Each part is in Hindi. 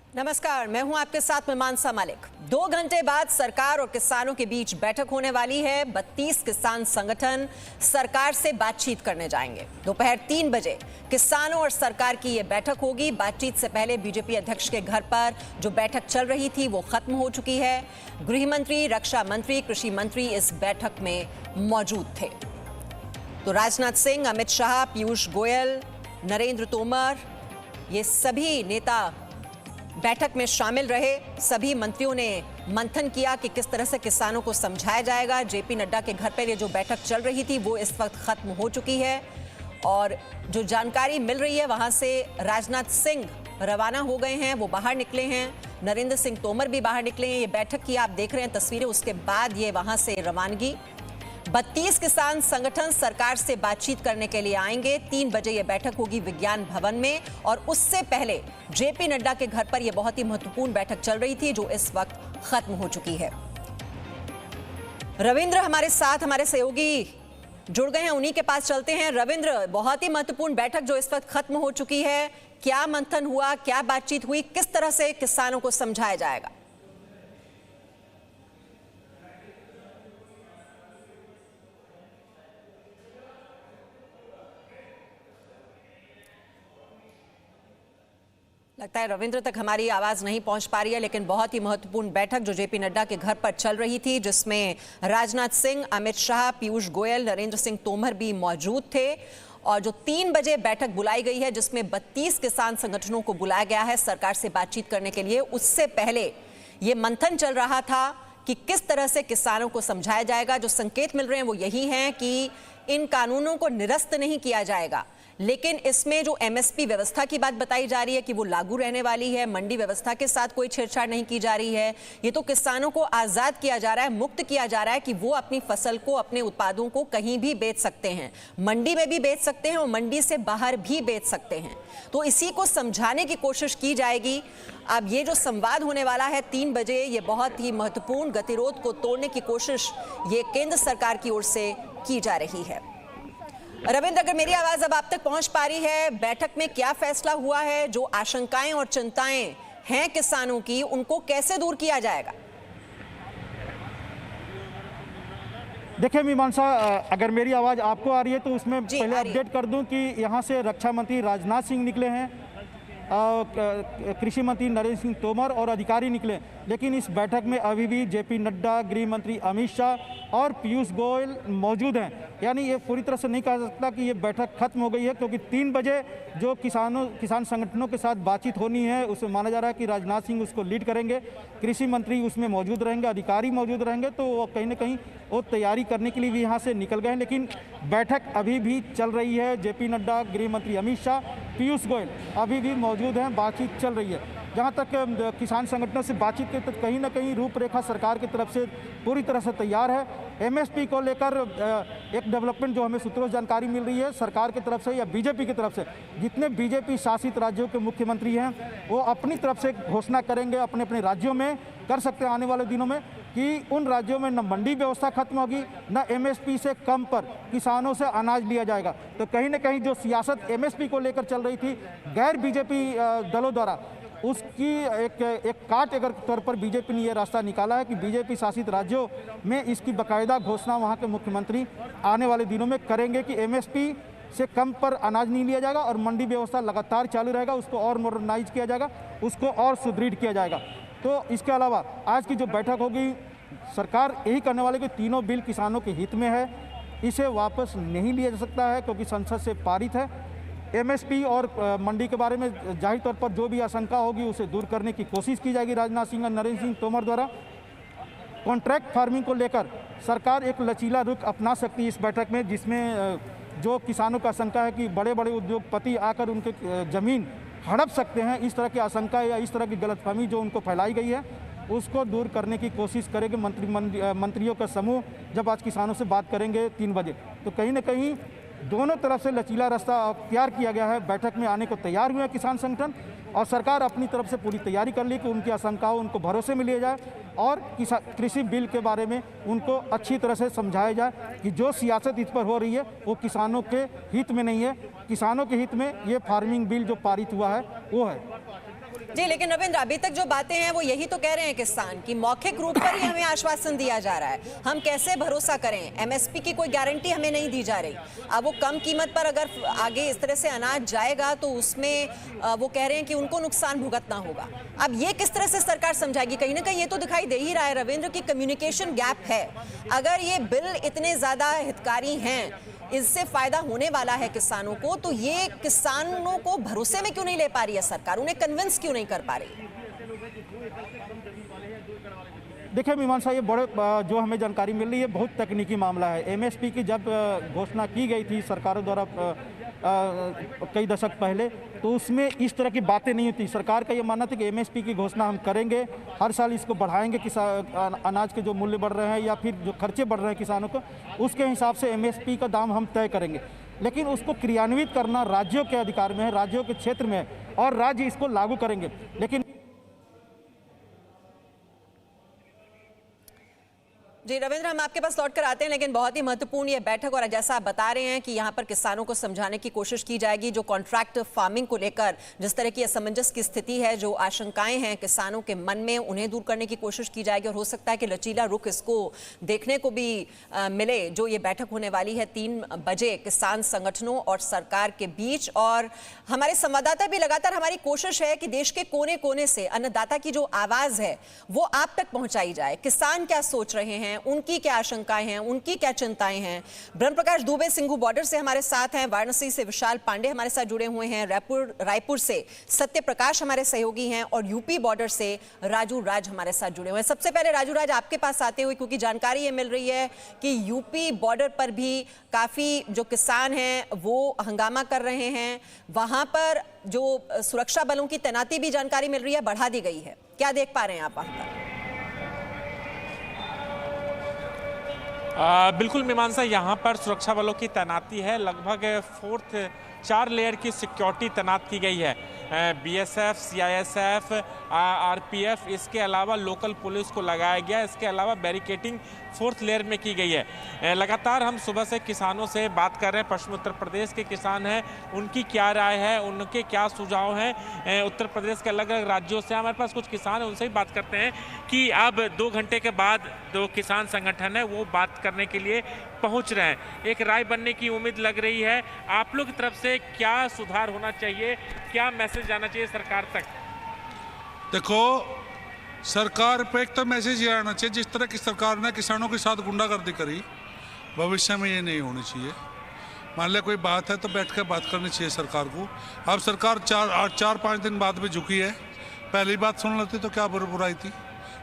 नमस्कार, मैं हूं आपके साथ में मानसा मालिक। 2 घंटे बाद सरकार और किसानों के बीच बैठक होने वाली है। 32 किसान संगठन सरकार से बातचीत करने जाएंगे। दोपहर 3 बजे किसानों और सरकार की यह बैठक होगी। बातचीत से पहले बीजेपी अध्यक्ष के घर पर जो बैठक चल रही थी वो खत्म हो चुकी है। गृह मंत्री, रक्षा मंत्री, कृषि मंत्री इस बैठक में मौजूद थे। तो राजनाथ सिंह, अमित शाह, पीयूष गोयल, नरेंद्र तोमर, ये सभी नेता बैठक में शामिल रहे। सभी मंत्रियों ने मंथन किया कि किस तरह से किसानों को समझाया जाएगा। जेपी नड्डा के घर पर ये जो बैठक चल रही थी वो इस वक्त खत्म हो चुकी है और जो जानकारी मिल रही है वहां से राजनाथ सिंह रवाना हो गए हैं, वो बाहर निकले हैं। नरेंद्र सिंह तोमर भी बाहर निकले हैं। ये बैठक की आप देख रहे हैं तस्वीरें, उसके बाद ये वहां से रवानगी। 32 किसान संगठन सरकार से बातचीत करने के लिए आएंगे। 3 बजे यह बैठक होगी विज्ञान भवन में और उससे पहले जेपी नड्डा के घर पर यह बहुत ही महत्वपूर्ण बैठक चल रही थी जो इस वक्त खत्म हो चुकी है। रविंद्र हमारे साथ, हमारे सहयोगी जुड़ गए हैं, उन्हीं के पास चलते हैं। रविंद्र, बहुत ही महत्वपूर्ण बैठक जो इस वक्त खत्म हो चुकी है, क्या मंथन हुआ, क्या बातचीत हुई, किस तरह से किसानों को समझाया जाएगा? लगता है रविंद्र तक हमारी आवाज नहीं पहुंच पा रही है, लेकिन बहुत ही महत्वपूर्ण बैठक जो जेपी नड्डा के घर पर चल रही थी, जिसमें राजनाथ सिंह, अमित शाह, पीयूष गोयल, नरेंद्र सिंह तोमर भी मौजूद थे। और जो 3 बजे बैठक बुलाई गई है जिसमें 32 किसान संगठनों को बुलाया गया है सरकार से बातचीत करने के लिए, उससे पहले ये मंथन चल रहा था कि किस तरह से किसानों को समझाया जाएगा। जो संकेत मिल रहे हैं वो यही हैं कि इन कानूनों को निरस्त नहीं किया जाएगा, लेकिन इसमें जो एमएसपी व्यवस्था की बात बताई जा रही है कि वो लागू रहने वाली है। मंडी व्यवस्था के साथ कोई छेड़छाड़ नहीं की जा रही है। ये तो किसानों को आजाद किया जा रहा है, मुक्त किया जा रहा है कि वो अपनी फसल को, अपने उत्पादों को कहीं भी बेच सकते हैं, मंडी में भी बेच सकते हैं और मंडी से बाहर भी बेच सकते हैं। तो इसी को समझाने की कोशिश की जाएगी। अब ये जो संवाद होने वाला है 3 बजे, ये बहुत ही महत्वपूर्ण गतिरोध को तोड़ने की कोशिश ये केंद्र सरकार की ओर से की जा रही है। रविंद्र, अगर मेरी आवाज अब आप तक पहुंच पा रही है, बैठक में क्या फैसला हुआ है? जो आशंकाएं और चिंताएं हैं किसानों की, उनको कैसे दूर किया जाएगा? देखिए मीमांसा, अगर मेरी आवाज़ आपको आ रही है तो उसमें पहले अपडेट कर दूं कि यहां से रक्षा मंत्री राजनाथ सिंह निकले हैं, कृषि मंत्री नरेंद्र सिंह तोमर और अधिकारी निकले। लेकिन इस बैठक में अभी भी जेपी नड्डा, गृह मंत्री अमित शाह और पीयूष गोयल मौजूद हैं। यानी ये पूरी तरह से नहीं कहा जा सकता कि ये बैठक खत्म हो गई है, क्योंकि 3 बजे जो किसान संगठनों के साथ बातचीत होनी है उसमें माना जा रहा है कि राजनाथ सिंह उसको लीड करेंगे, कृषि मंत्री उसमें मौजूद रहेंगे, अधिकारी मौजूद रहेंगे। तो वो कहीं ना कहीं वो तैयारी करने के लिए भी यहाँ से निकल गए हैं। लेकिन बैठक अभी भी चल रही है। जेपी नड्डा, गृह मंत्री अमित शाह, पीयूष गोयल अभी भी मौजूद हैं, बातचीत चल रही है। जहाँ तक किसान संगठनों से बातचीत के तक कहीं ना कहीं रूपरेखा सरकार की तरफ से पूरी तरह से तैयार है। एमएसपी को लेकर एक डेवलपमेंट जो हमें सूत्रों से जानकारी मिल रही है सरकार की तरफ से या बीजेपी की तरफ से, जितने बीजेपी शासित राज्यों के मुख्यमंत्री हैं वो अपनी तरफ से घोषणा करेंगे, अपने अपने राज्यों में कर सकते हैं आने वाले दिनों में, कि उन राज्यों में न मंडी व्यवस्था खत्म होगी, न एमएसपी से कम पर किसानों से अनाज लिया जाएगा। तो कहीं ना कहीं जो सियासत एमएसपी को लेकर चल रही थी गैर बीजेपी दलों द्वारा, उसकी एक काट अगर तौर पर बीजेपी ने यह रास्ता निकाला है कि बीजेपी शासित राज्यों में इसकी बाकायदा घोषणा वहां के मुख्यमंत्री आने वाले दिनों में करेंगे कि एमएसपी से कम पर अनाज नहीं लिया जाएगा और मंडी व्यवस्था लगातार चालू रहेगा, उसको और मॉडर्नाइज किया जाएगा, उसको और सुदृढ़ किया जाएगा। तो इसके अलावा आज की जो बैठक होगी, सरकार यही करने वाली कि तीनों बिल किसानों के हित में है, इसे वापस नहीं लिया जा सकता है क्योंकि संसद से पारित है। एमएसपी और मंडी के बारे में जाहिर तौर पर जो भी आशंका होगी उसे दूर करने की कोशिश की जाएगी राजनाथ सिंह और नरेंद्र सिंह तोमर द्वारा। कॉन्ट्रैक्ट फार्मिंग को लेकर सरकार एक लचीला रुख अपना सकती है इस बैठक में, जिसमें जो किसानों का आशंका है कि बड़े बड़े उद्योगपति आकर उनके ज़मीन हड़प सकते हैं, इस तरह की आशंका या इस तरह की गलतफहमी जो उनको फैलाई गई है उसको दूर करने की कोशिश करेंगे मंत्रियों का समूह जब आज किसानों से बात करेंगे 3 बजे। तो कहीं ना कहीं दोनों तरफ से लचीला रास्ता अख्तियार किया गया है। बैठक में आने को तैयार हुए हैं किसान संगठन और सरकार अपनी तरफ से पूरी तैयारी कर ली कि उनकी आशंकाओं उनको भरोसे में लिया जाए और कृषि बिल के बारे में उनको अच्छी तरह से समझाया जाए कि जो सियासत इस पर हो रही है वो किसानों के हित में नहीं है। किसानों के हित में ये फार्मिंग बिल जो पारित हुआ है वो है। जी, लेकिन रविंद्र, अभी तक जो बातें हैं वो यही तो कह रहे हैं किसान कि मौखिक रूप पर ही हमें आश्वासन दिया जा रहा है। हम कैसे भरोसा करें? एमएसपी की कोई गारंटी हमें नहीं दी जा रही। अब वो कम कीमत पर अगर आगे इस तरह से अनाज जाएगा तो उसमें वो कह रहे हैं कि उनको नुकसान भुगतना होगा। अब ये किस तरह से सरकार समझाएगी? कहीं ना कहीं ये तो दिखाई दे ही रहा है रविंद्र की कम्युनिकेशन गैप है। अगर ये बिल इतने ज्यादा हितकारी हैं, इससे फायदा होने वाला है किसानों को, तो ये किसानों को भरोसे में क्यों नहीं ले पा रही है सरकार? उन्हें कन्विंस क्यों नहीं कर पा रही? देखिए मीमांसा, ये बड़े जो हमें जानकारी मिल रही है बहुत तकनीकी मामला है। एमएसपी की जब घोषणा की गई थी सरकारों द्वारा कई दशक पहले, तो उसमें इस तरह की बातें नहीं होती। सरकार का ये मानना था कि एमएसपी की घोषणा हम करेंगे, हर साल इसको बढ़ाएंगे, अनाज के जो मूल्य बढ़ रहे हैं या फिर जो खर्चे बढ़ रहे हैं किसानों को, उसके हिसाब से एमएसपी का दाम हम तय करेंगे। लेकिन उसको क्रियान्वित करना राज्यों के अधिकार में है, राज्यों के क्षेत्र में है, और राज्य इसको लागू करेंगे। लेकिन जी रविंद्र, हम आपके पास लौट कर आते हैं, लेकिन बहुत ही महत्वपूर्ण ये बैठक, और जैसा आप बता रहे हैं कि यहाँ पर किसानों को समझाने की कोशिश की जाएगी। जो कॉन्ट्रैक्ट फार्मिंग को लेकर जिस तरह की असमंजस की स्थिति है, जो आशंकाएं हैं किसानों के मन में, उन्हें दूर करने की कोशिश की जाएगी। और हो सकता है कि लचीला रुख इसको देखने को भी मिले। जो ये बैठक होने वाली है 3 बजे किसान संगठनों और सरकार के बीच। और हमारे संवाददाता भी लगातार, हमारी कोशिश है कि देश के कोने कोने से अन्नदाता की जो आवाज है वो आप तक पहुंचाई जाए। किसान क्या सोच रहे हैं, उनकी क्या आशंकाएं हैं, उनकी क्या चिंताएं हैं। ब्रह्म प्रकाश दुबे सिंघू बॉर्डर से हमारे साथ हैं, वाराणसी से विशाल पांडे हमारे साथ जुड़े हुए हैं, रायपुर से सत्य प्रकाश हमारे सहयोगी हैं, और यूपी बॉर्डर से राजू राज हमारे साथ जुड़े हुए हैं। सबसे पहले राजू राज, आपके पास आते हुए, क्योंकि जानकारी ये मिल रही है कि यूपी बॉर्डर पर भी काफी जो किसान हैं वो हंगामा कर रहे हैं। वहां पर जो सुरक्षा बलों की तैनाती भी जानकारी मिल रही है बढ़ा दी गई है। क्या देख पा रहे हैं आप वहां पर? बिल्कुल मीमांसा, यहाँ पर सुरक्षा बलों की तैनाती है। लगभग 4 लेयर की सिक्योरिटी तैनात की गई है। बीएसएफ, सीआईएसएफ, आरपीएफ, इसके अलावा लोकल पुलिस को लगाया गया। इसके अलावा बैरिकेटिंग 4th लेयर में की गई है। लगातार हम सुबह से किसानों से बात कर रहे हैं। पश्चिम उत्तर प्रदेश के किसान हैं, उनकी क्या राय है, उनके क्या सुझाव हैं। उत्तर प्रदेश के अलग अलग राज्यों से हमारे पास कुछ किसान हैं, उनसे भी बात करते हैं कि अब 2 घंटे के बाद जो किसान संगठन है वो बात करने के लिए पहुंच रहे हैं। एक राय बनने की उम्मीद लग रही है। आप लोग की तरफ से क्या सुधार होना चाहिए, क्या मैसेज जाना चाहिए सरकार तक? देखो, सरकार पे एक तो मैसेज ये आना चाहिए, जिस तरह की सरकार ने किसानों के साथ गुंडागर्दी करी, भविष्य में ये नहीं होनी चाहिए। मान लिया कोई बात है तो बैठ कर बात करनी चाहिए सरकार को। अब सरकार 4-5 दिन बाद भी झुकी है। पहली बात सुन लेती तो क्या बुराई थी।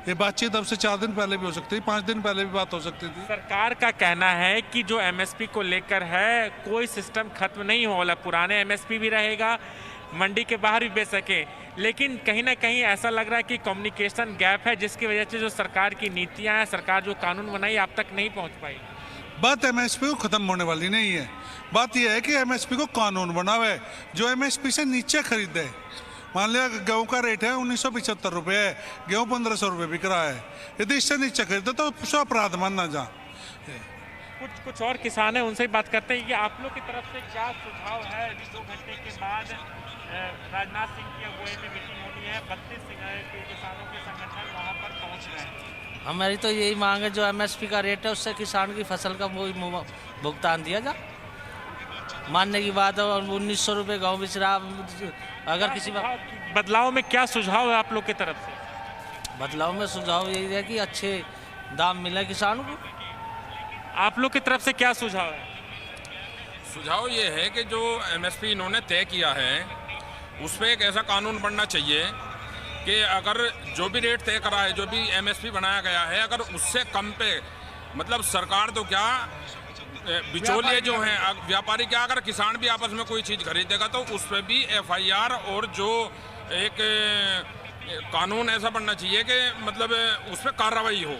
ये बातचीत अब से 4 दिन पहले भी हो सकती थी, 5 दिन पहले भी बात हो सकती थी। सरकार का कहना है कि जो एमएसपी को लेकर है कोई सिस्टम खत्म नहीं हो वाला, पुराने एमएसपी भी रहेगा, मंडी के बाहर भी बेच सके। लेकिन कहीं ना कहीं ऐसा लग रहा है कि कम्युनिकेशन गैप है, जिसकी वजह से जो सरकार की नीतियां हैं, सरकार जो कानून बनाई आप तक नहीं पहुंच पाई। बात एमएसपी को खत्म होने वाली नहीं है। बात यह है कि एमएसपी को कानून बनावे जो एमएसपी से नीचे खरीदे। मान लिया गेहूं का रेट है 1975 रुपये है, गेहूं 1500 रुपये बिक रहा है। यदि इससे नीचे खरीदे तो उसको अपराध मानना जा। कुछ और किसान हैं, उनसे ही बात करते हैं कि आप लोग की तरफ से क्या सुझाव है। 2 घंटे के बाद राजनाथ सिंह की अगुवाई में मीटिंग होनी है, 32 किसानों के संगठन वहाँ पर पहुँच रहे हैं। हमारी तो यही मांग है, जो एमएसपी का रेट है उससे किसान की फसल का वो भुगतान दिया जा। मानने की बात है, 1900 रुपये गेहूँ बेच रहा। अगर किसी बदलाव में क्या सुझाव है आप लोग की तरफ से? बदलाव में सुझाव यही है कि अच्छे दाम मिले किसानों को। आप लोग की तरफ से क्या सुझाव है? सुझाव ये है कि जो एमएसपी इन्होंने तय किया है उस पर एक ऐसा कानून बनना चाहिए कि अगर जो भी रेट तय करा है, जो भी एमएसपी बनाया गया है, अगर उससे कम पे, मतलब सरकार तो क्या, बिचौलिए जो हैं, व्यापारी क्या, अगर किसान भी आपस में कोई चीज़ खरीदेगा तो उस पर भी एफआईआर और जो एक कानून ऐसा बनना चाहिए कि मतलब उस पर कार्रवाई हो,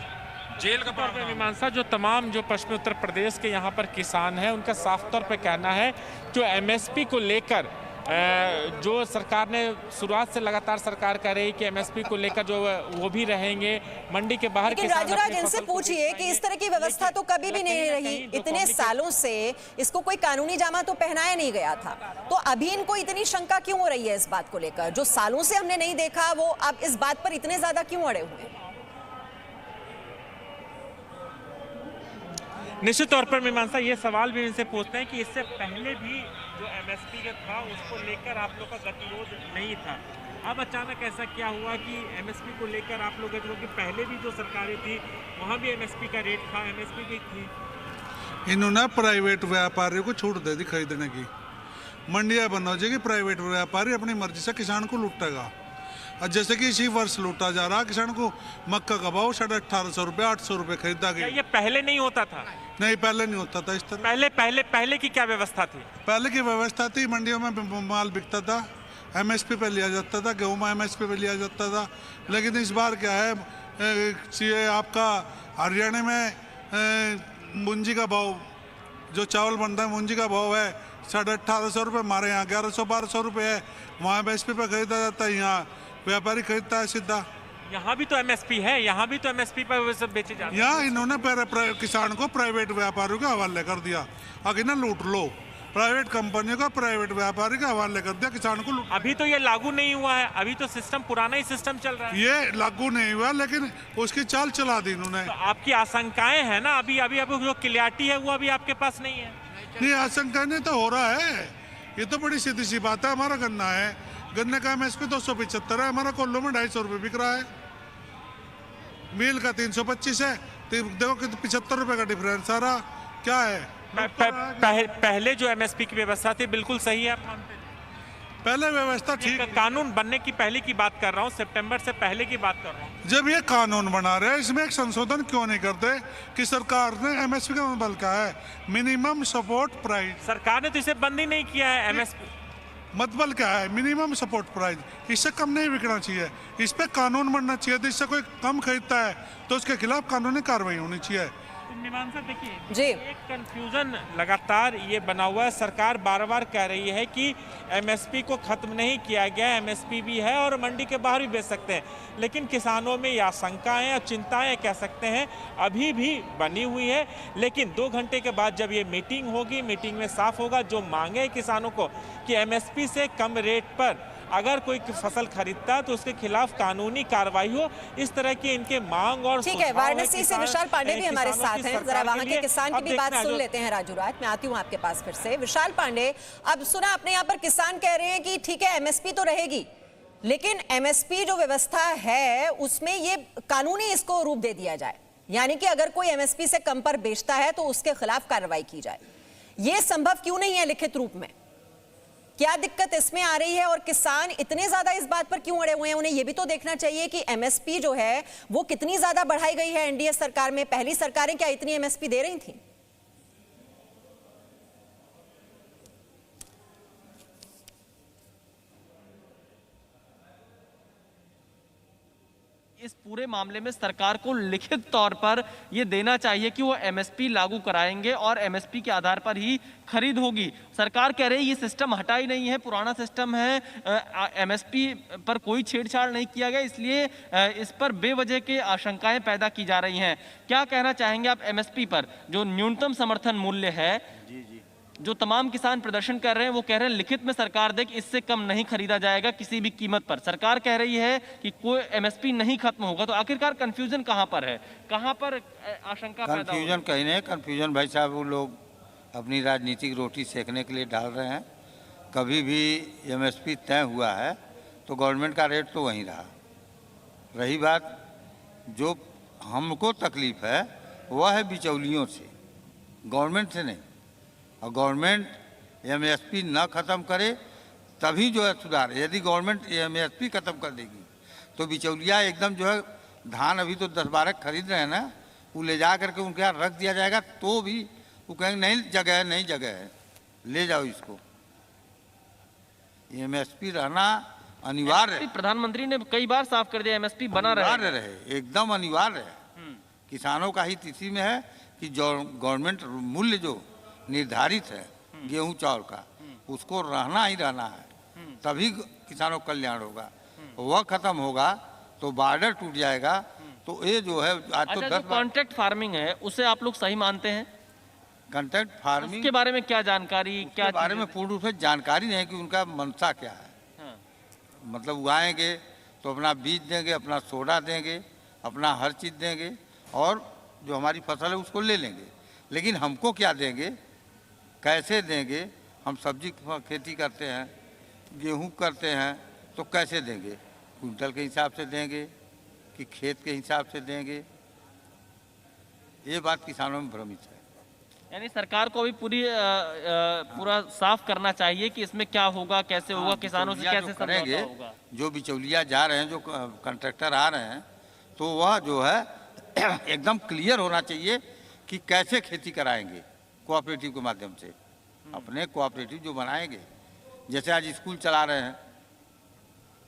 जेल का तौर पे। मीमांसा, जो तमाम जो पश्चिमी उत्तर प्रदेश के यहाँ पर किसान हैं, उनका साफ तौर पे कहना है जो एमएसपी को लेकर जो सरकार ने शुरुआत से लगातार सरकार कर रही है कि एमएसपी को लेकर जो वो भी रहेंगे मंडी के बाहर। लेकिन राजूराज, इनसे पूछिए कि इस तरह की व्यवस्था तो कभी भी नहीं रही, इतने सालों से इसको कोई कानूनी जामा तो पहनाया नहीं गया था, तो अभी इनको इतनी शंका क्यों हो रही है इस बात को लेकर? जो सालों से हमने नहीं देखा वो अब इस बात पर इतने ज्यादा क्यों अड़े हुए हैं? निश्चित तौर पर मीमांसा ये सवाल भी इनसे पूछते हैं कि इससे पहले भी जो एमएसपी का था उसको लेकर आप लोग का गतिरोध नहीं था, अब अचानक ऐसा क्या हुआ कि एमएसपी को लेकर आप लोग क्योंकि पहले भी जो सरकारें थी वहाँ भी एमएसपी का रेट था, एमएसपी भी थी। इन्होंने प्राइवेट व्यापारियों को छूट दे दी खरीदने की, मंडियाँ बंद हो जाएगी, प्राइवेट व्यापारी अपनी मर्जी से किसान को लूटेगा। और जैसे कि इसी वर्ष लूटा जा रहा, किसान को मक्का का भाव 1850 रुपये 800 रुपये खरीदा गया। ये पहले नहीं होता था? नहीं, पहले नहीं होता था इस तरह। पहले की क्या व्यवस्था थी? पहले की व्यवस्था थी, मंडियों में माल बिकता था, एमएसपी पे लिया जाता था, गेहूँ में एमएसपी पे लिया जाता था। लेकिन इस बार क्या है, आपका हरियाणा में मुंजी का भाव, जो चावल बनता है मुंजी का भाव है 1850 रुपये, हमारे यहाँ 1100-1200 रुपये है, वहाँ एमएसपी पे खरीदा जाता है, यहाँ व्यापारी खरीदता है सीधा। यहाँ भी तो एमएसपी है, यहाँ भी तो एमएसपी पर सब बेचे जाते हैं। यहाँ इन्होंने किसान को प्राइवेट व्यापारियों के हवाले कर दिया, आगे ना लूट लो, प्राइवेट कंपनियों का प्राइवेट व्यापारी के हवाले कर दिया, किसान को लूट। अभी तो ये लागू नहीं हुआ है, अभी तो सिस्टम पुराना ही सिस्टम चल रहा है। ये लागू नहीं हुआ, लेकिन उसकी चाल चला दी इन्होंने। तो आपकी आशंकाएं हैं ना, अभी जो क्लियरिटी है वो अभी आपके पास नहीं है? नहीं, आशंकाएं नहीं तो हो रहा है, ये तो बड़ी सीधी सी बात है। हमारा गन्ना है, गन्ने का एमएसपी 275 है, हमारा कोल्लू में 250 रुपये बिक रहा है, मील का 325 है, देखो कि 75 रुपये का डिफरेंस आ रहा क्या है। पहले जो एमएसपी की व्यवस्था थी बिल्कुल सही है, आप मानते हैं? पहले व्यवस्था ठीक, कानून बनने की पहले की बात कर रहा हूँ, सितंबर से पहले की बात कर रहा हूँ। जब ये कानून बना रहे हैं, इसमें एक संशोधन क्यों नहीं करते कि सरकार ने एमएसपी का मतलब क्या है, मिनिमम सपोर्ट प्राइस। सरकार ने तो इसे बंद ही नहीं किया है, एमएसपी मतलब क्या है, मिनिमम सपोर्ट प्राइस, इससे कम नहीं बिकना चाहिए, इस पे कानून बनना चाहिए। तो इससे कोई कम खरीदता है तो उसके खिलाफ कानूनी कार्रवाई होनी चाहिए। मीमांसा देखिए जी, एक कंफ्यूजन लगातार ये बना हुआ है। सरकार बार बार कह रही है कि एमएसपी को खत्म नहीं किया गया, एमएसपी भी है और मंडी के बाहर भी बेच सकते हैं, लेकिन किसानों में ये आशंकाएं और चिंताएं कह सकते हैं अभी भी बनी हुई है। लेकिन 2 घंटे के बाद जब ये मीटिंग होगी, मीटिंग में साफ होगा जो मांगे हैं किसानों को कि एमएसपी से कम रेट पर अगर कोई फसल खरीदता है तो उसके खिलाफ कानूनी कार्रवाई हो। इस तरह की इनके मांग और ठीक है, वाराणसी से विशाल पांडे भी हमारे साथ हैं, जरा वहां के किसान की भी बात सुन लेते हैं। राजूराज, मैं आती हूं आपके पास फिर से। विशाल पांडे, अब सुना आपने, यहाँ पर किसान कह रहे हैं कि ठीक है एमएसपी तो रहेगी, लेकिन एमएसपी जो व्यवस्था है उसमें ये कानूनी इसको रूप दे दिया जाए, यानी कि अगर कोई एमएसपी से कम पर बेचता है तो उसके खिलाफ कार्रवाई की जाए। ये संभव क्यों नहीं है लिखित रूप में? क्या दिक्कत इसमें आ रही है और किसान इतने ज्यादा इस बात पर क्यों अड़े हुए हैं? उन्हें यह भी तो देखना चाहिए कि एमएसपी जो है वो कितनी ज्यादा बढ़ाई गई है एनडीए सरकार में। पहली सरकारें क्या इतनी एमएसपी दे रही थी? इस पूरे मामले में सरकार को लिखित तौर पर यह देना चाहिए कि वो एमएसपी लागू कराएंगे और एमएसपी के आधार पर ही खरीद होगी। सरकार कह रही है ये सिस्टम हटा ही नहीं है, पुराना सिस्टम है, एमएसपी पर कोई छेड़छाड़ नहीं किया गया, इसलिए इस पर बेवजह के आशंकाएं पैदा की जा रही हैं। क्या कहना चाहेंगे आप एमएसपी पर? जो न्यूनतम समर्थन मूल्य है, जो तमाम किसान प्रदर्शन कर रहे हैं वो कह रहे हैं लिखित में सरकार दे कि इससे कम नहीं खरीदा जाएगा किसी भी कीमत पर। सरकार कह रही है कि कोई एमएसपी नहीं खत्म होगा, तो आखिरकार कंफ्यूजन कहां पर है, कहां पर आशंका पैदा? कंफ्यूजन कहीं नहीं, कंफ्यूजन भाई साहब वो लोग अपनी राजनीतिक रोटी सेकने के लिए डाल रहे हैं। कभी भी एमएसपी तय हुआ है तो गवर्नमेंट का रेट तो वहीं रहा। रही बात जो हमको तकलीफ है वह है बिचौलियों से, गवर्नमेंट से नहीं। और गवर्नमेंट एमएसपी न ख़त्म करे तभी जो है सुधार। यदि गवर्नमेंट एमएसपी ख़त्म कर देगी तो बिचौलिया एकदम जो है, धान अभी तो 10-12 खरीद रहे हैं ना, वो ले जा करके उनके यहाँ रख दिया जाएगा तो भी वो कहेंगे नहीं जगह है, नहीं जगह है, ले जाओ इसको। एमएसपी रहना अनिवार्य है। प्रधानमंत्री ने कई बार साफ कर दिया एमएसपी बना रहे, एकदम अनिवार्य है। किसानों का हित इसी में है कि जो गवर्नमेंट मूल्य जो निर्धारित है गेहूं चावल का, उसको रहना ही रहना है। तभी किसानों का कल्याण होगा। वह खत्म होगा तो बॉर्डर टूट जाएगा। तो ये जो है आज तो 10 कॉन्ट्रैक्ट फार्मिंग है उसे आप लोग सही मानते हैं? कॉन्ट्रैक्ट फार्मिंग के बारे में क्या जानकारी, क्या बारे में पूर्ण रूप से जानकारी नहीं है कि उनका मंशा क्या है। हाँ। मतलब उगाएंगे तो अपना बीज देंगे, अपना सोडा देंगे, अपना हर चीज़ देंगे और जो हमारी फसल है उसको ले लेंगे। लेकिन हमको क्या देंगे, कैसे देंगे? हम सब्जी खेती करते हैं, गेहूं करते हैं, तो कैसे देंगे? क्विंटल के हिसाब से देंगे कि खेत के हिसाब से देंगे? ये बात किसानों में भ्रमित है। यानी सरकार को भी पूरा साफ करना चाहिए कि इसमें क्या होगा, कैसे होगा, किसानों से कैसे समझौता होगा। जो बिचौलिया जा रहे हैं, जो कॉन्ट्रैक्टर आ रहे हैं, तो वह जो है एकदम क्लियर होना चाहिए कि कैसे खेती कराएंगे कोऑपरेटिव के माध्यम से। अपने कोऑपरेटिव जो बनाएंगे, जैसे आज स्कूल चला रहे हैं,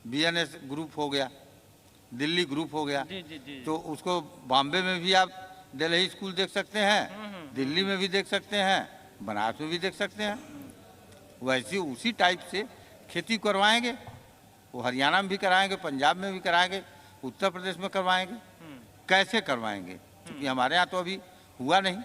बीएनएस ग्रुप हो गया, दिल्ली ग्रुप हो गया, जी। तो उसको बॉम्बे में भी आप दिल्ली स्कूल देख सकते हैं, दिल्ली में भी देख सकते हैं, बनारस में भी देख सकते हैं। वैसे उसी टाइप से खेती करवाएंगे। वो हरियाणा में भी कराएंगे, पंजाब में भी कराएंगे, उत्तर प्रदेश में करवाएंगे। कैसे करवाएंगे? क्योंकि हमारे यहाँ तो अभी हुआ नहीं।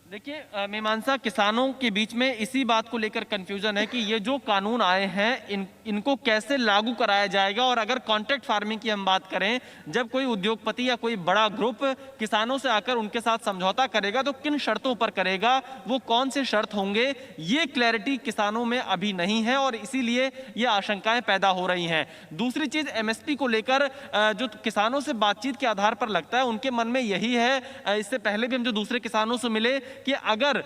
देखिए मीमांसा, किसानों के बीच में इसी बात को लेकर कंफ्यूजन है कि ये जो कानून आए हैं इनको कैसे लागू कराया जाएगा। और अगर कॉन्ट्रैक्ट फार्मिंग की हम बात करें, जब कोई उद्योगपति या कोई बड़ा ग्रुप किसानों से आकर उनके साथ समझौता करेगा तो किन शर्तों पर करेगा, वो कौन से शर्त होंगे, ये क्लैरिटी किसानों में अभी नहीं है और इसीलिए ये आशंकाएं पैदा हो रही हैं। दूसरी चीज एमएसपी को लेकर जो किसानों से बातचीत के आधार पर लगता है उनके मन में यही है, इससे पहले भी हम जो दूसरे किसानों से मिले, कि अगर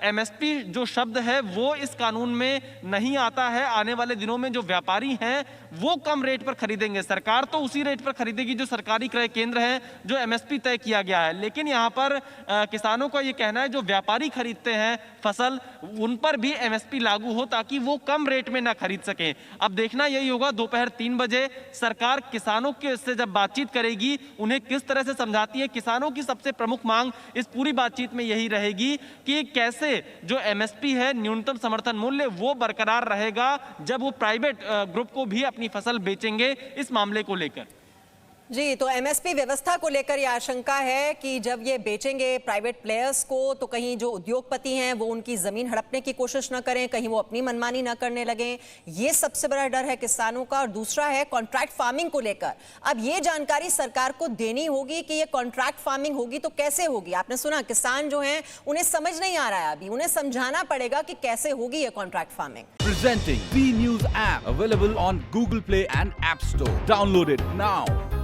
एमएसपी जो शब्द है वो इस कानून में नहीं आता है, आने वाले दिनों में जो व्यापारी हैं वो कम रेट पर खरीदेंगे। सरकार तो उसी रेट पर खरीदेगी जो सरकारी क्रय केंद्र है, जो एमएसपी तय किया गया है। लेकिन यहाँ पर किसानों का ये कहना है जो व्यापारी खरीदते हैं फसल, उन पर भी एमएसपी लागू हो ताकि वो कम रेट में ना खरीद सकें। अब देखना यही होगा दोपहर 3 बजे सरकार किसानों के से जब बातचीत करेगी, उन्हें किस तरह से समझाती है। किसानों की सबसे प्रमुख मांग इस पूरी बातचीत में यही रहेगी कि कैसे जो एमएसपी है, न्यूनतम समर्थन मूल्य, वो बरकरार रहेगा जब वो प्राइवेट ग्रुप को भी अपनी फसल बेचेंगे। इस मामले को लेकर जी, तो एमएसपी व्यवस्था को लेकर यह आशंका है कि जब ये बेचेंगे प्राइवेट प्लेयर्स को तो कहीं जो उद्योगपति हैं वो उनकी जमीन हड़पने की कोशिश न करें, कहीं वो अपनी मनमानी न करने लगें। ये सबसे बड़ा डर है किसानों का। और दूसरा है कॉन्ट्रैक्ट फार्मिंग को लेकर। अब ये जानकारी सरकार को देनी होगी कि ये कॉन्ट्रैक्ट फार्मिंग होगी तो कैसे होगी। आपने सुना किसान जो हैं उन्हें समझ नहीं आ रहा है, अभी उन्हें समझाना पड़ेगा कि कैसे होगी ये contract farming. Presenting B News app available on Google Play and App Store. Download it now.